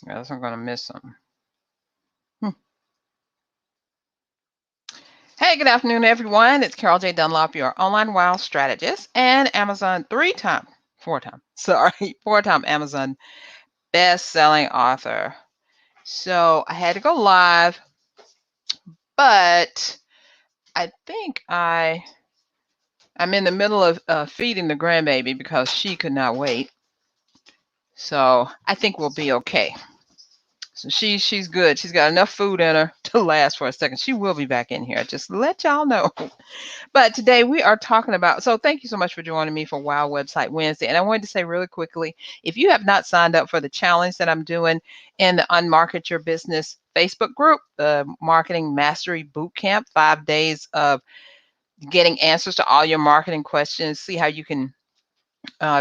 Else I'm going to miss something. Hey, good afternoon, everyone. It's Carol J. Dunlop, your online wow strategist and Amazon four-time Amazon best-selling author. So I had to go live, but I think I'm in the middle of feeding the grandbaby because she could not wait. So I think we'll be okay. So she's good. She's got enough food in her to last for a second. She will be back in here. Just let y'all know. But today we are talking about, so thank you so much for joining me for Wow Website Wednesday. And I wanted to say really quickly, if you have not signed up for the challenge that I'm doing in the Unmarket Your Business Facebook group, the Marketing Mastery Bootcamp, 5 days of getting answers to all your marketing questions, see how you can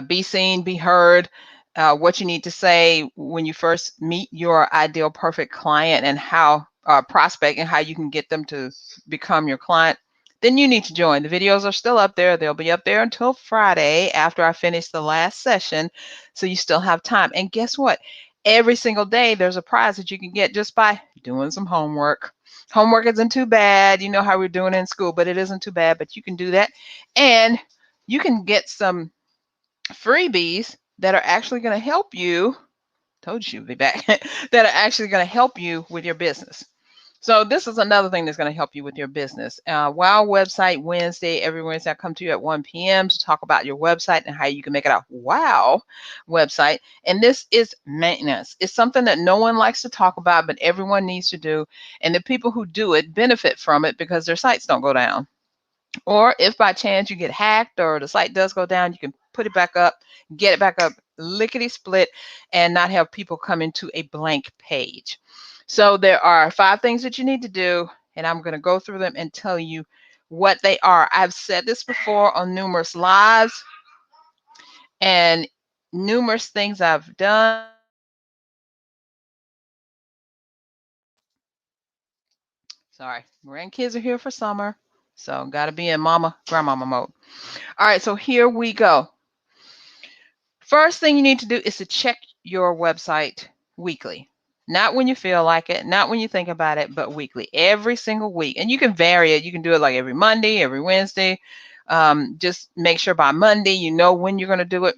be seen, be heard, what you need to say when you first meet your ideal perfect client and how prospect and how you can get them to become your client, then you need to join. The videos are still up there. They'll be up there until Friday after I finish the last session. So you still have time. And guess what? Every single day there's a prize that you can get just by doing some homework. Homework isn't too bad. You know how we're doing in school, but it isn't too bad. But you can do that. And you can get some freebies that are actually going to help you. Told you she'd be back. That are actually going to help you with your business. So this is another thing that's going to help you with your business. Wow Website Wednesday, every Wednesday I come to you at 1 p.m. to talk about your website and how you can make it a wow website. And this is maintenance. It's something that no one likes to talk about, but everyone needs to do. And the people who do it benefit from it because their sites don't go down. Or if by chance you get hacked or the site does go down, you can put it back up, get it back up, lickety split, and not have people come into a blank page. So there are 5 things that you need to do, and I'm going to go through them and tell you what they are. I've said this before on numerous lives and numerous things I've done. Sorry, grandkids are here for summer, so got to be in grandmama mode. All right, so here we go. First thing you need to do is to check your website weekly. Not when you feel like it, not when you think about it, but weekly, every single week. And you can vary it. You can do it like every Monday, every Wednesday. Just make sure by Monday you know when you're going to do it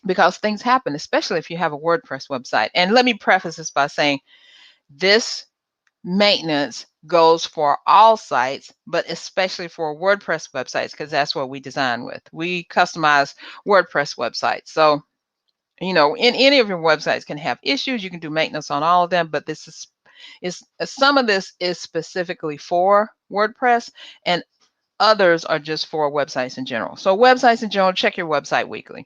because things happen, especially if you have a WordPress website. And let me preface this by saying this maintenance goes for all sites, but especially for WordPress websites because that's what we design with. We customize WordPress websites. So in any of your websites can have issues. You can do maintenance on all of them, but this is some of this is specifically for WordPress and others are just for websites in general. So websites in general, check your website weekly.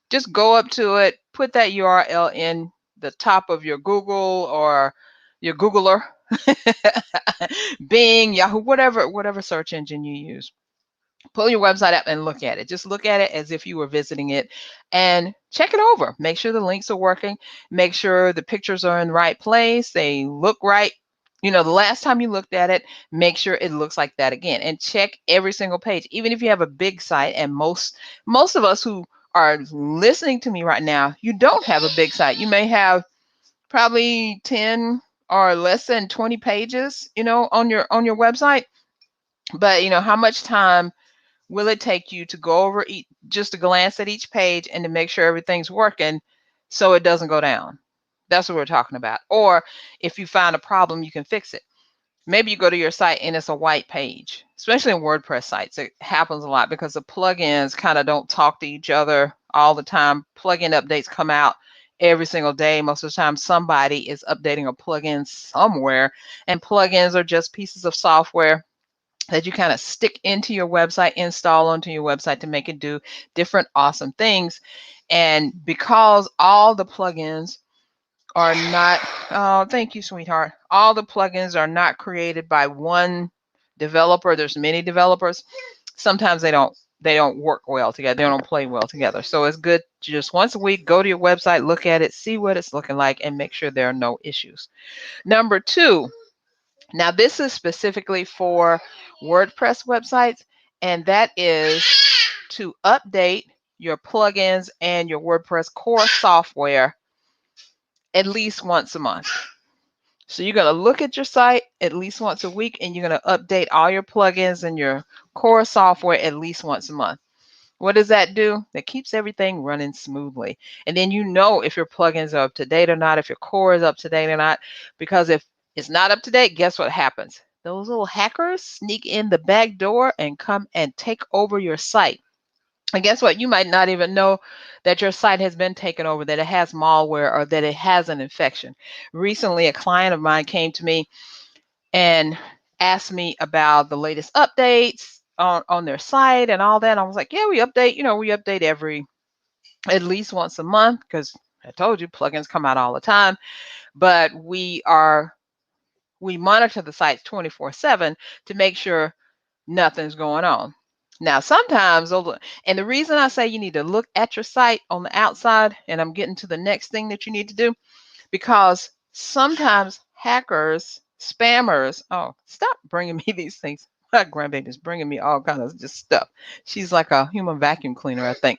Just go up to it, put that URL in the top of your Google or your Googler, Bing, Yahoo, whatever search engine you use. Pull your website up and look at it. Just look at it as if you were visiting it and check it over. Make sure the links are working. Make sure the pictures are in the right place. They look right. The last time you looked at it, make sure it looks like that again and check every single page. Even if you have a big site, and most of us who are listening to me right now, you don't have a big site. You may have probably 10 or less than 20 pages, on your website. But how much time will it take you to go over just to glance at each page and to make sure everything's working so it doesn't go down? That's what we're talking about. Or if you find a problem, you can fix it. Maybe you go to your site and it's a white page, especially in WordPress sites. It happens a lot because the plugins kind of don't talk to each other all the time. Plugin updates come out every single day. Most of the time, somebody is updating a plugin somewhere, and plugins are just pieces of software that you kind of stick into your website, install onto your website to make it do different awesome things. And because all the plugins are not, oh, thank you, sweetheart. All the plugins are not created by one developer. There's many developers. Sometimes they don't work well together. They don't play well together. So it's good to just once a week go to your website, look at it, see what it's looking like, and make sure there are no issues. Number 2, now this is specifically for WordPress websites, and that is to update your plugins and your WordPress core software at least once a month. So you're going to look at your site at least once a week, and you're going to update all your plugins and your core software at least once a month. What does that do? That keeps everything running smoothly. And then you know if your plugins are up to date or not, if your core is up to date or not. Because if it's not up to date, guess what happens? Those little hackers sneak in the back door and come and take over your site. And guess what? You might not even know that your site has been taken over, that it has malware, or that it has an infection. Recently, a client of mine came to me and asked me about the latest updates on their site and all that. And I was like, yeah, we update, we update at least once a month, because I told you plugins come out all the time. But we monitor the sites 24/7 to make sure nothing's going on. Now, sometimes, and the reason I say you need to look at your site on the outside, and I'm getting to the next thing that you need to do, because sometimes hackers, spammers, oh, stop bringing me these things. My grandbaby's bringing me all kinds of just stuff. She's like a human vacuum cleaner, I think.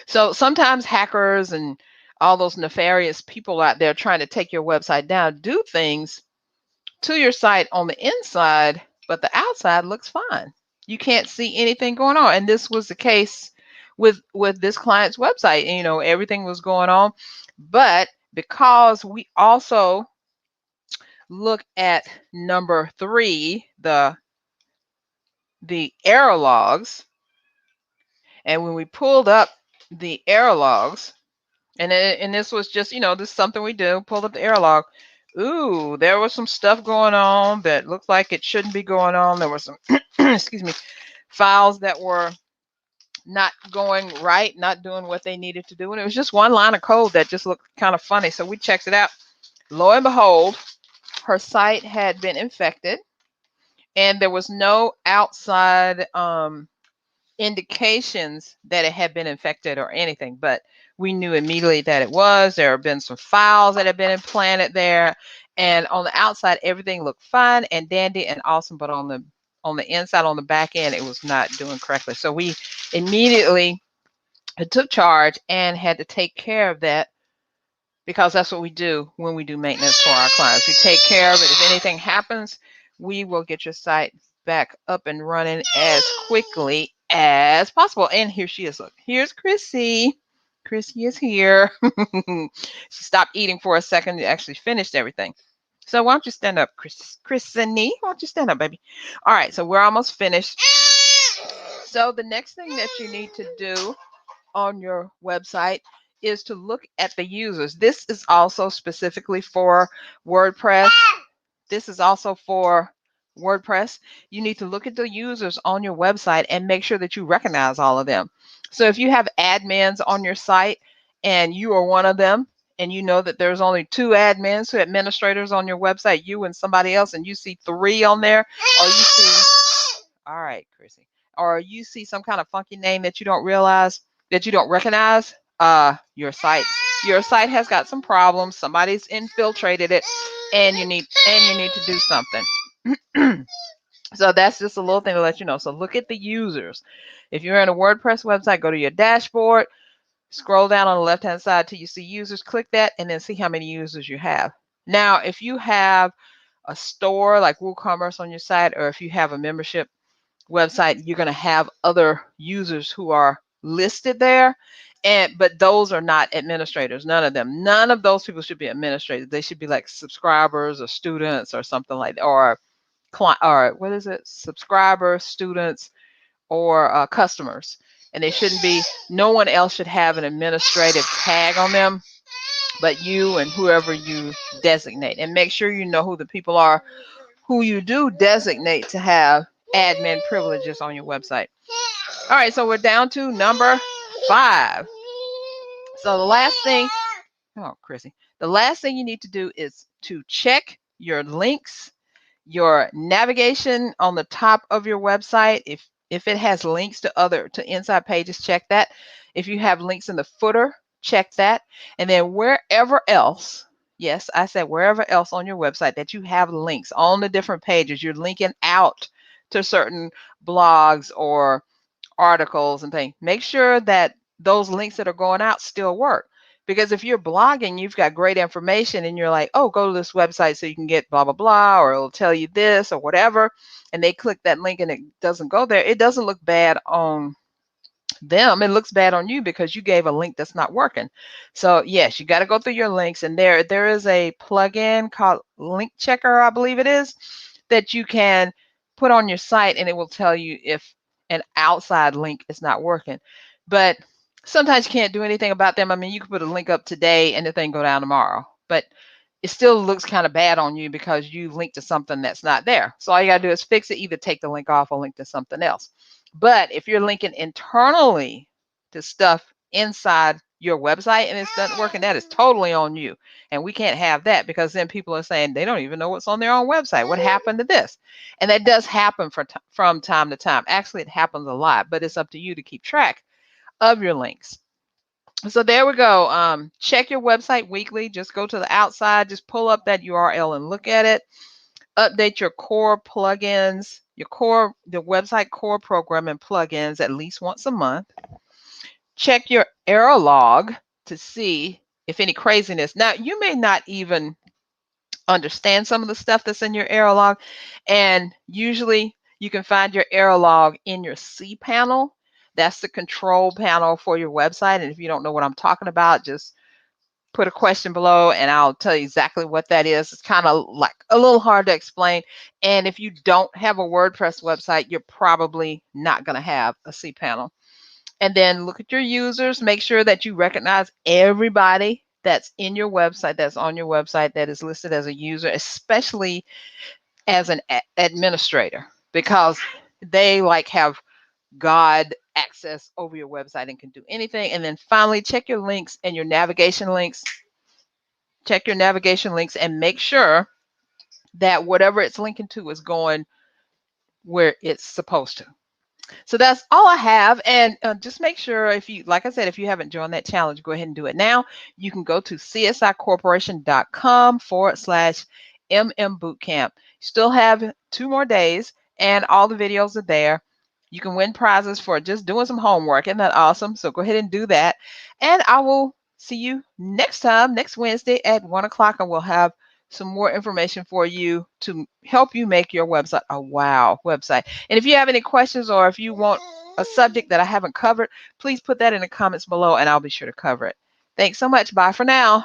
So sometimes hackers and all those nefarious people out there trying to take your website down do things to your site on the inside, but the outside looks fine. You can't see anything going on. And this was the case with this client's website. Everything was going on. But because we also look at number 3, the error logs, and when we pulled up the error logs, and this was just, this is something we do, pulled up the error log. Ooh, there was some stuff going on that looked like it shouldn't be going on. There were some, excuse me, files that were not going right, not doing what they needed to do. And it was just one line of code that just looked kind of funny. So we checked it out. Lo and behold, her site had been infected, and there was no outside indications that it had been infected or anything, but we knew immediately that it was. There have been some files that have been implanted there, and on the outside everything looked fine and dandy and awesome, but on the inside, on the back end, it was not doing correctly. So we immediately took charge and had to take care of that, because that's what we do when we do maintenance for our clients. We take care of it. If anything happens, we will get your site back up and running as quickly as possible. And here she is. Look, here's Chrissy. Chrissy is here. She stopped eating for a second to actually finish everything. So why don't you stand up, Chrissy? Why don't you stand up, baby? All right, so we're almost finished. So the next thing that you need to do on your website is to look at the users. This is also specifically for WordPress. This is also for WordPress. You need to look at the users on your website and make sure that you recognize all of them. So if you have admins on your site and you are one of them, and you know that there's only 2 admins, 2 administrators on your website, you and somebody else, and you see 3 on there, or you see, all right, Chrissy, or you see some kind of funky name that you don't recognize, your site has got some problems. Somebody's infiltrated it, and you need to do something. So that's just a little thing to let you know. So look at the users. If you're in a WordPress website, go to your dashboard, scroll down on the left hand side till you see users, click that, and then see how many users you have. Now, if you have a store like WooCommerce on your site, or if you have a membership website, you're going to have other users who are listed there, but those are not administrators. None of them. None of those people should be administrators. They should be like subscribers or students or something like that, or what is it? Subscribers, students, or customers. And they shouldn't be. No one else should have an administrative tag on them, but you and whoever you designate. And make sure you know who the people are who you do designate to have admin privileges on your website. All right, so we're down to number 5. So the last thing, Chrissy, the last thing you need to do is to check your links, your navigation on the top of your website. If it has links to inside pages, check that. If you have links in the footer, check that. And then wherever else, yes, I said wherever else on your website that you have links on the different pages, you're linking out to certain blogs or articles and things. Make sure that those links that are going out still work. Because if you're blogging, you've got great information and you're like, oh, go to this website so you can get blah, blah, blah, or it'll tell you this or whatever. And they click that link and it doesn't go there. It doesn't look bad on them. It looks bad on you because you gave a link that's not working. So yes, you got to go through your links, and there is a plugin called Link Checker, I believe it is, that you can put on your site and it will tell you if an outside link is not working. But sometimes you can't do anything about them. I mean, you can put a link up today and the thing go down tomorrow, but it still looks kind of bad on you because you linked to something that's not there. So all you got to do is fix it, either take the link off or link to something else. But if you're linking internally to stuff inside your website and it's not working, that is totally on you. And we can't have that, because then people are saying they don't even know what's on their own website. What happened to this? And that does happen from time to time. Actually, it happens a lot, but it's up to you to keep track of your links. So there we go. Check your website weekly. Just go to the outside, just pull up that URL and look at it. Update your core plugins, the website core program and plugins at least once a month. Check your error log to see if any craziness. Now, you may not even understand some of the stuff that's in your error log, and usually you can find your error log in your cPanel. That's the control panel for your website. And if you don't know what I'm talking about, just put a question below and I'll tell you exactly what that is. It's kind of like a little hard to explain. And if you don't have a WordPress website, you're probably not going to have a cPanel. And then look at your users. Make sure that you recognize everybody that's in your website, that's on your website, that is listed as a user, especially as an administrator, because they like have God access over your website and can do anything. And then finally, check your links and your navigation links. Check your navigation links and make sure that whatever it's linking to is going where it's supposed to. So that's all I have. And just make sure, if you, like I said, if you haven't joined that challenge, go ahead and do it now. You can go to csicorporation.com/MM Bootcamp. Still have 2 more days and all the videos are there. You can win prizes for just doing some homework. Isn't that awesome? So go ahead and do that. And I will see you next time, next Wednesday at 1 o'clock, and we'll have some more information for you to help you make your website a wow website. And if you have any questions or if you want a subject that I haven't covered, please put that in the comments below and I'll be sure to cover it. Thanks so much. Bye for now.